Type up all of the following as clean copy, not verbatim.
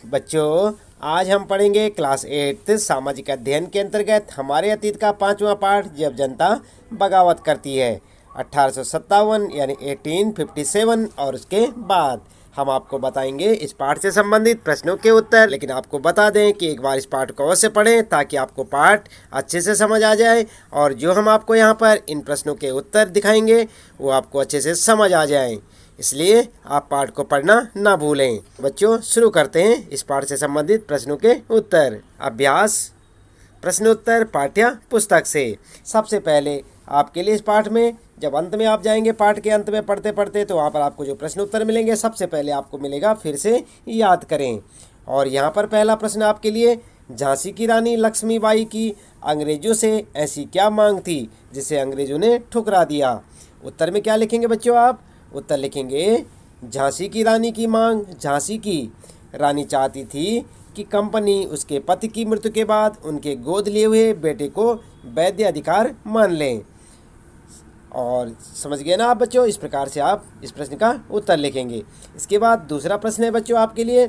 बच्चों, आज हम पढ़ेंगे क्लास 8 सामाजिक अध्ययन के अंतर्गत हमारे अतीत का 5वां पाठ, जब जनता बगावत करती है। 1857 यानी 1857 और उसके बाद हम आपको बताएंगे इस पाठ से संबंधित प्रश्नों के उत्तर। लेकिन आपको बता दें कि एक बार इस पाठ को अवश्य पढ़ें ताकि आपको पाठ अच्छे से समझ आ जाए और जो हम आपको यहाँ पर इन प्रश्नों के उत्तर दिखाएंगे वो आपको अच्छे से समझ आ जाए। इसलिए आप पाठ को पढ़ना ना भूलें। बच्चों, शुरू करते हैं इस पाठ से संबंधित प्रश्नों के उत्तर। अभ्यास प्रश्नोत्तर पाठ्य पुस्तक से। सबसे पहले आपके लिए इस पाठ में जब अंत में आप जाएंगे, पाठ के अंत में पढ़ते पढ़ते, तो वहाँ पर आपको जो प्रश्न उत्तर मिलेंगे सबसे पहले आपको मिलेगा फिर से याद करें। और यहाँ पर पहला प्रश्न आपके लिए, झांसी की रानी लक्ष्मीबाई की अंग्रेजों से ऐसी क्या मांग थी जिसे अंग्रेजों ने ठुकरा दिया। उत्तर में क्या लिखेंगे बच्चों आप? उत्तर लिखेंगे झांसी की रानी की मांग। झांसी की रानी चाहती थी कि कंपनी उसके पति की मृत्यु के बाद उनके गोद लिए हुए बेटे को वैध अधिकार मान लें। और समझ गए ना आप बच्चों? इस प्रकार से आप इस प्रश्न का उत्तर लिखेंगे। इसके बाद दूसरा प्रश्न है बच्चों आपके लिए,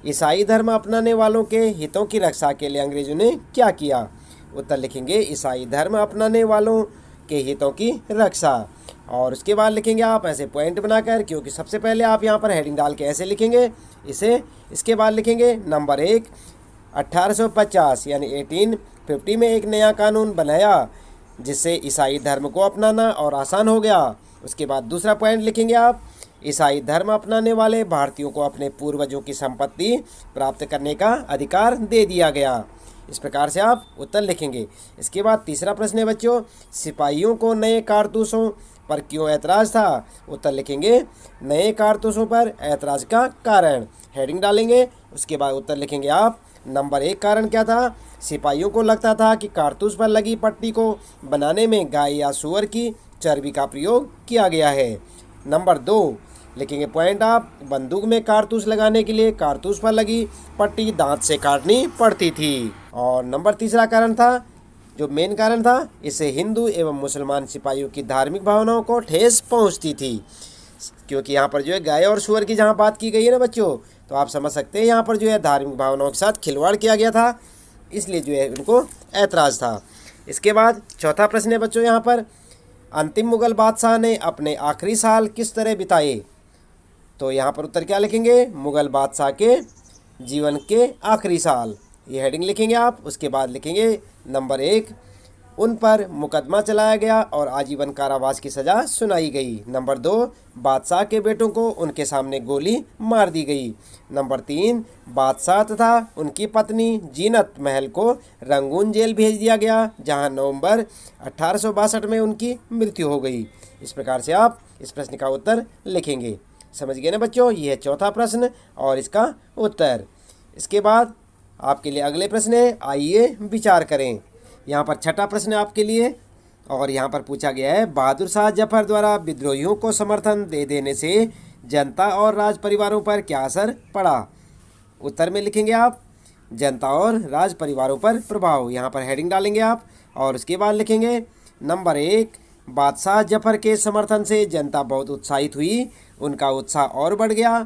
ईसाई धर्म अपनाने वालों के हितों की रक्षा के लिए अंग्रेजों ने क्या किया। उत्तर लिखेंगे ईसाई धर्म अपनाने वालों के हितों की रक्षा। और उसके बाद लिखेंगे आप ऐसे पॉइंट बनाकर, क्योंकि सबसे पहले आप यहाँ पर हेडिंग डाल के ऐसे लिखेंगे इसे। इसके बाद लिखेंगे नंबर 1, 1850 यानी 1850 में एक नया कानून बनाया जिससे ईसाई धर्म को अपनाना और आसान हो गया। उसके बाद दूसरा पॉइंट लिखेंगे आप, ईसाई धर्म अपनाने वाले भारतीयों को अपने पूर्वजों की संपत्ति प्राप्त करने का अधिकार दे दिया गया। इस प्रकार से आप उत्तर लिखेंगे। इसके बाद तीसरा प्रश्न है बच्चों, सिपाहियों को नए कारतूसों पर क्यों ऐतराज़ था। उत्तर लिखेंगे नए कारतूसों पर ऐतराज़ का कारण। हेडिंग डालेंगे। उसके बाद उत्तर लिखेंगे आप। नंबर 1 कारण क्या था? सिपाहियों को लगता था कि कारतूस पर लगी पट्टी को बनाने में गाय या सूअर की चर्बी का प्रयोग किया गया है। नंबर 2 लिखेंगे पॉइंट आप, बंदूक में कारतूस लगाने के लिए कारतूस पर लगी पट्टी दांत से काटनी पड़ती थी। और नंबर तीसरा कारण था, जो मेन कारण था, इससे हिंदू एवं मुसलमान सिपाहियों की धार्मिक भावनाओं को ठेस पहुंचती थी। क्योंकि यहाँ पर जो है गाय और सूअर की जहाँ बात की गई है ना बच्चों, तो आप समझ सकते हैं यहाँ पर जो है धार्मिक भावनाओं के साथ खिलवाड़ किया गया था, इसलिए जो है उनको ऐतराज़ था। इसके बाद चौथा प्रश्न है बच्चों यहाँ पर, अंतिम मुगल बादशाह ने अपने आखिरी साल किस तरह बिताए। तो यहाँ पर उत्तर क्या लिखेंगे? मुगल बादशाह के जीवन के आखिरी साल। ये हेडिंग लिखेंगे आप। उसके बाद लिखेंगे नंबर 1, उन पर मुकदमा चलाया गया और आजीवन कारावास की सज़ा सुनाई गई। नंबर 2, बादशाह के बेटों को उनके सामने गोली मार दी गई। नंबर 3, बादशाह तथा उनकी पत्नी जीनत महल को रंगून जेल भेज दिया गया जहां नवंबर 1862 में उनकी मृत्यु हो गई। इस प्रकार से आप इस प्रश्न का उत्तर लिखेंगे। समझ गए ना बच्चों? ये है चौथा प्रश्न और इसका उत्तर। इसके बाद आपके लिए अगले प्रश्न है, आइए विचार करें। यहाँ पर छठा प्रश्न है आपके लिए और यहाँ पर पूछा गया है, बहादुर शाह जफर द्वारा विद्रोहियों को समर्थन दे देने से जनता और राज परिवारों पर क्या असर पड़ा। उत्तर में लिखेंगे आप जनता और राज परिवारों पर प्रभाव। यहाँ पर हेडिंग डालेंगे आप और उसके बाद लिखेंगे नंबर 1, बादशाह जफर के समर्थन से जनता बहुत उत्साहित हुई, उनका उत्साह और बढ़ गया,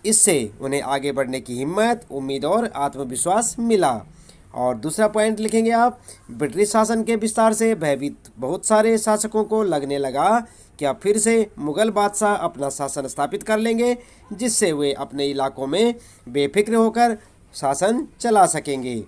इससे उन्हें आगे बढ़ने की हिम्मत, उम्मीद और आत्मविश्वास मिला। और दूसरा पॉइंट लिखेंगे आप, ब्रिटिश शासन के विस्तार से भयभीत बहुत सारे शासकों को लगने लगा कि अब फिर से मुगल बादशाह अपना शासन स्थापित कर लेंगे, जिससे वे अपने इलाकों में बेफिक्र होकर शासन चला सकेंगे।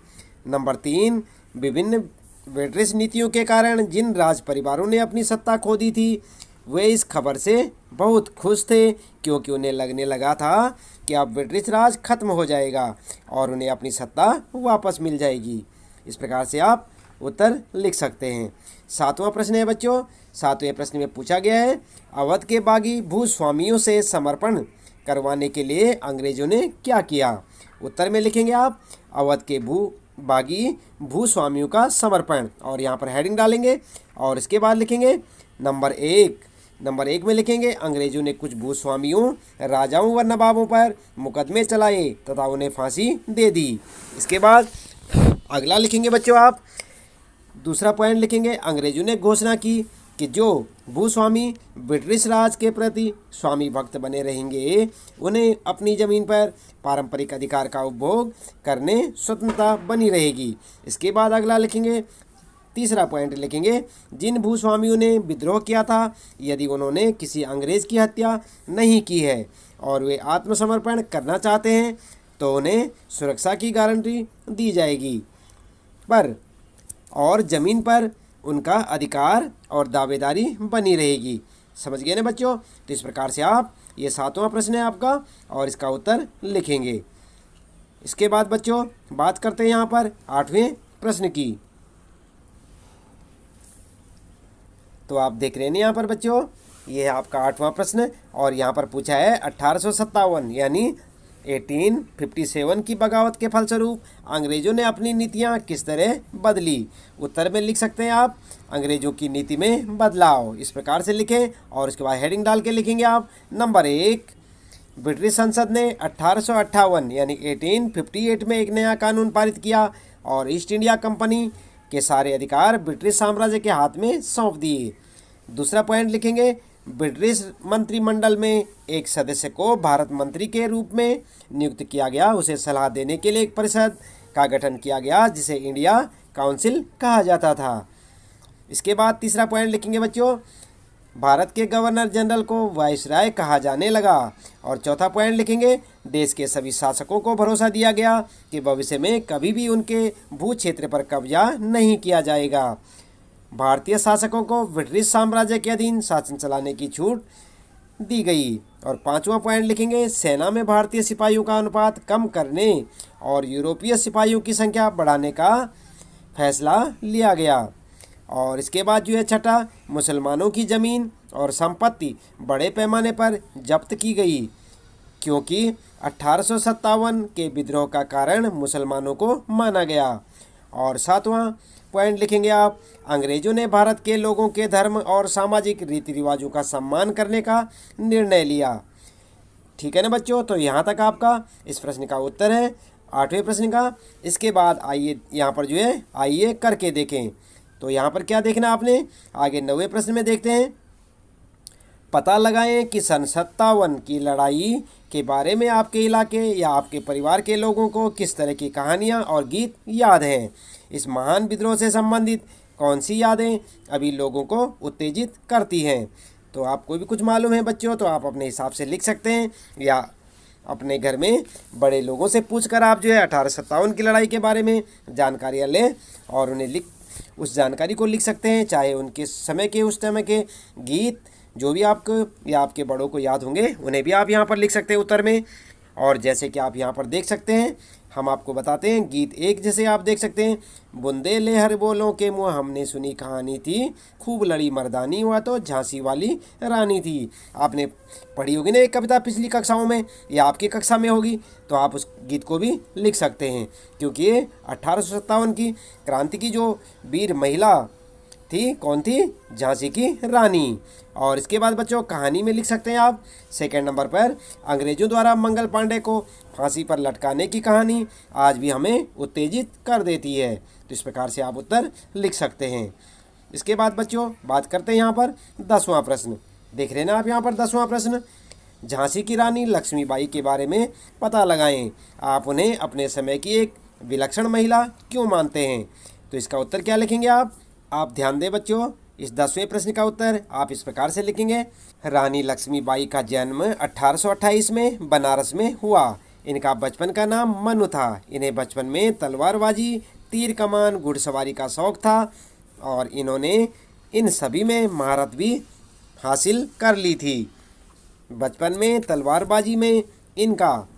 नंबर 3, विभिन्न ब्रिटिश नीतियों के कारण जिन राज परिवारों ने अपनी सत्ता खो दी थी वे इस खबर से बहुत खुश थे, क्योंकि उन्हें लगने लगा था कि अब ब्रिटिश राज खत्म हो जाएगा और उन्हें अपनी सत्ता वापस मिल जाएगी। इस प्रकार से आप उत्तर लिख सकते हैं। सातवां प्रश्न है बच्चों, सातवें प्रश्न में पूछा गया है, अवध के बागी भूस्वामियों से समर्पण करवाने के लिए अंग्रेजों ने क्या किया। उत्तर में लिखेंगे आप अवध के बागी भूस्वामियों का समर्पण और यहाँ पर हेडिंग डालेंगे और इसके बाद लिखेंगे नंबर 1 में लिखेंगे अंग्रेजों ने कुछ भूस्वामियों, राजाओं व नवाबों पर मुकदमे चलाए तथा उन्हें फांसी दे दी। इसके बाद अगला लिखेंगे बच्चों आप, दूसरा पॉइंट लिखेंगे अंग्रेजों ने घोषणा की कि जो भूस्वामी ब्रिटिश राज के प्रति स्वामी भक्त बने रहेंगे उन्हें अपनी ज़मीन पर पारंपरिक अधिकार का उपभोग करने स्वतंत्रता बनी रहेगी। इसके बाद अगला लिखेंगे, तीसरा पॉइंट लिखेंगे, जिन भूस्वामियों ने विद्रोह किया था यदि उन्होंने किसी अंग्रेज़ की हत्या नहीं की है और वे आत्मसमर्पण करना चाहते हैं तो उन्हें सुरक्षा की गारंटी दी जाएगी और ज़मीन पर उनका अधिकार और दावेदारी बनी रहेगी। समझ गए ना बच्चों? तो इस प्रकार से आप, ये 7वां प्रश्न है आपका और इसका उत्तर लिखेंगे। इसके बाद बच्चों बात करते हैं यहाँ पर 8वें प्रश्न की। तो आप देख रहे हैं यहाँ पर बच्चों, ये है आपका 8वां प्रश्न और यहाँ पर पूछा है 1857 यानी 1857 की बगावत के फलस्वरूप अंग्रेजों ने अपनी नीतियाँ किस तरह बदली। उत्तर में लिख सकते हैं आप, अंग्रेजों की नीति में बदलाव। इस प्रकार से लिखें और उसके बाद हेडिंग डाल के लिखेंगे आप। नंबर 1, ब्रिटिश संसद ने 1858 यानी 1858 में एक नया कानून पारित किया और ईस्ट इंडिया कंपनी के सारे अधिकार ब्रिटिश साम्राज्य के हाथ में सौंप दिए। दूसरा पॉइंट लिखेंगे, ब्रिटिश मंत्रिमंडल में एक सदस्य को भारत मंत्री के रूप में नियुक्त किया गया। उसे सलाह देने के लिए एक परिषद का गठन किया गया जिसे इंडिया काउंसिल कहा जाता था। इसके बाद तीसरा पॉइंट लिखेंगे बच्चों, भारत के गवर्नर जनरल को वायसराय कहा जाने लगा। और चौथा पॉइंट लिखेंगे, देश के सभी शासकों को भरोसा दिया गया कि भविष्य में कभी भी उनके भू क्षेत्र पर कब्जा नहीं किया जाएगा। भारतीय शासकों को ब्रिटिश साम्राज्य के अधीन शासन चलाने की छूट दी गई। और पांचवा पॉइंट लिखेंगे, सेना में भारतीय सिपाहियों का अनुपात कम करने और यूरोपीय सिपाहियों की संख्या बढ़ाने का फैसला लिया गया। और इसके बाद जो है छठा, मुसलमानों की ज़मीन और संपत्ति बड़े पैमाने पर जब्त की गई क्योंकि 1857 के विद्रोह का कारण मुसलमानों को माना गया। और सातवां पॉइंट लिखेंगे आप, अंग्रेजों ने भारत के लोगों के धर्म और सामाजिक रीति रिवाजों का सम्मान करने का निर्णय लिया। ठीक है ना बच्चों? तो यहाँ तक आपका इस प्रश्न का उत्तर है, 8वें प्रश्न का। इसके बाद आइए यहाँ पर जो है आइए करके देखें। तो यहाँ पर क्या देखना आपने, आगे 9वें प्रश्न में देखते हैं। पता लगाएं कि सन 57 की लड़ाई के बारे में आपके इलाके या आपके परिवार के लोगों को किस तरह की कहानियाँ और गीत याद हैं। इस महान विद्रोह से संबंधित कौन सी यादें अभी लोगों को उत्तेजित करती हैं। तो आपको भी कुछ मालूम है बच्चों तो आप अपने हिसाब से लिख सकते हैं या अपने घर में बड़े लोगों से पूछकर आप जो है 1857 की लड़ाई के बारे में जानकारियाँ लें और उन्हें उस जानकारी को लिख सकते हैं, चाहे उनके समय के उस समय के गीत जो भी आपको या आपके बड़ों को याद होंगे उन्हें भी आप यहाँ पर लिख सकते हैं उत्तर में। और जैसे कि आप यहाँ पर देख सकते हैं, हम आपको बताते हैं गीत 1 जैसे आप देख सकते हैं, बुंदे ले हर बोलों के मुँह हमने सुनी कहानी थी, खूब लड़ी मर्दानी हुआ तो झांसी वाली रानी थी। आपने पढ़ी होगी ना एक कविता पिछली कक्षाओं में या आपकी कक्षा में होगी, तो आप उस गीत को भी लिख सकते हैं क्योंकि ये 1857 की क्रांति की जो वीर महिला थी, कौन थी? झांसी की रानी। और इसके बाद बच्चों कहानी में लिख सकते हैं आप सेकंड नंबर पर, अंग्रेजों द्वारा मंगल पांडे को फांसी पर लटकाने की कहानी आज भी हमें उत्तेजित कर देती है। तो इस प्रकार से आप उत्तर लिख सकते हैं। इसके बाद बच्चों बात करते हैं यहाँ पर 10वां प्रश्न। देख रहे हैं ना आप यहाँ पर 10वां प्रश्न, झांसी की रानी लक्ष्मीबाई के बारे में पता लगाएं। आप उन्हें अपने समय की एक विलक्षण महिला क्यों मानते हैं। तो इसका उत्तर क्या लिखेंगे आप ध्यान दें बच्चों, इस 10वें प्रश्न का उत्तर आप इस प्रकार से लिखेंगे। रानी लक्ष्मीबाई का जन्म 1828 में बनारस में हुआ। इनका बचपन का नाम मनु था। इन्हें बचपन में तलवारबाजी, तीर कमान, घुड़सवारी का शौक था और इन्होंने इन सभी में महारत भी हासिल कर ली थी। बचपन में तलवारबाजी में इनका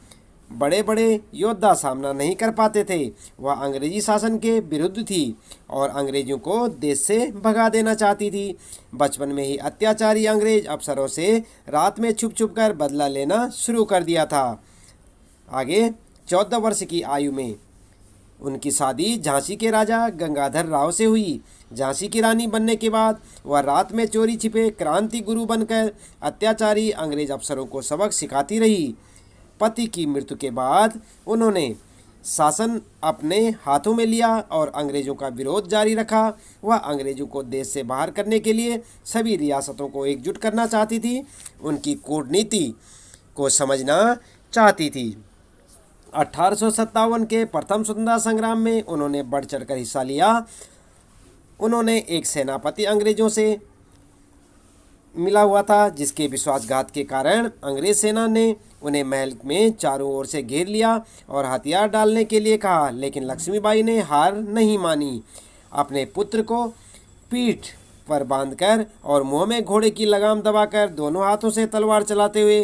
बड़े बड़े योद्धा सामना नहीं कर पाते थे। वह अंग्रेजी शासन के विरुद्ध थी और अंग्रेजों को देश से भगा देना चाहती थी। बचपन में ही अत्याचारी अंग्रेज अफसरों से रात में छुप छुप कर बदला लेना शुरू कर दिया था। आगे 14 वर्ष की आयु में उनकी शादी झांसी के राजा गंगाधर राव से हुई। झांसी की रानी बनने के बाद वह रात में चोरी छिपे क्रांति गुरु बनकर अत्याचारी अंग्रेज अफसरों को सबक सिखाती रही। पति की मृत्यु के बाद उन्होंने शासन अपने हाथों में लिया और अंग्रेज़ों का विरोध जारी रखा। वह अंग्रेज़ों को देश से बाहर करने के लिए सभी रियासतों को एकजुट करना चाहती थी, उनकी कूटनीति को समझना चाहती थी। 1857 के प्रथम स्वतंत्रता संग्राम में उन्होंने बढ़ चढ़कर हिस्सा लिया। उन्होंने एक सेनापति अंग्रेज़ों से मिला हुआ था, जिसके विश्वासघात के कारण अंग्रेज सेना ने उन्हें महल में चारों ओर से घेर लिया और हथियार डालने के लिए कहा, लेकिन लक्ष्मीबाई ने हार नहीं मानी। अपने पुत्र को पीठ पर बांधकर और मुंह में घोड़े की लगाम दबाकर दोनों हाथों से तलवार चलाते हुए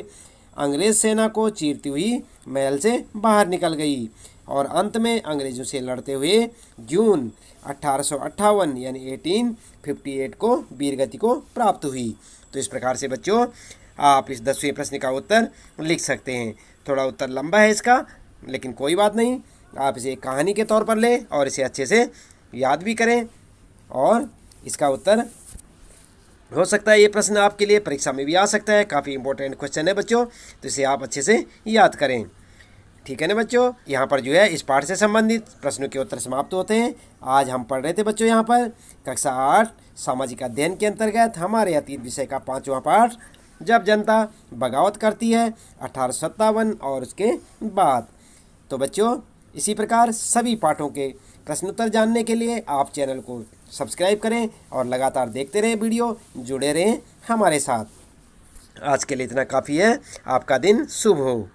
अंग्रेज सेना को चीरती हुई महल से बाहर निकल गई और अंत में अंग्रेजों से लड़ते हुए जून 1858 यानी 1858 को वीरगति को प्राप्त हुई। तो इस प्रकार से बच्चों आप इस 10वें प्रश्न का उत्तर लिख सकते हैं। थोड़ा उत्तर लंबा है इसका, लेकिन कोई बात नहीं, आप इसे एक कहानी के तौर पर लें और इसे अच्छे से याद भी करें और इसका उत्तर हो सकता है ये प्रश्न आपके लिए परीक्षा में भी आ सकता है। काफ़ी इंपॉर्टेंट क्वेश्चन है बच्चों, तो इसे आप अच्छे से याद करें। ठीक है ना बच्चों, यहाँ पर जो है इस पाठ से संबंधित प्रश्नों के उत्तर समाप्त होते हैं। आज हम पढ़ रहे थे बच्चों यहाँ पर कक्षा 8 सामाजिक अध्ययन के अंतर्गत हमारे अतीत विषय का 5वां पाठ, जब जनता बगावत करती है, 1857 और उसके बाद। तो बच्चों इसी प्रकार सभी पाठों के प्रश्नोत्तर जानने के लिए आप चैनल को सब्सक्राइब करें और लगातार देखते रहें वीडियो, जुड़े रहें हमारे साथ। आज के लिए इतना काफ़ी है। आपका दिन शुभ हो।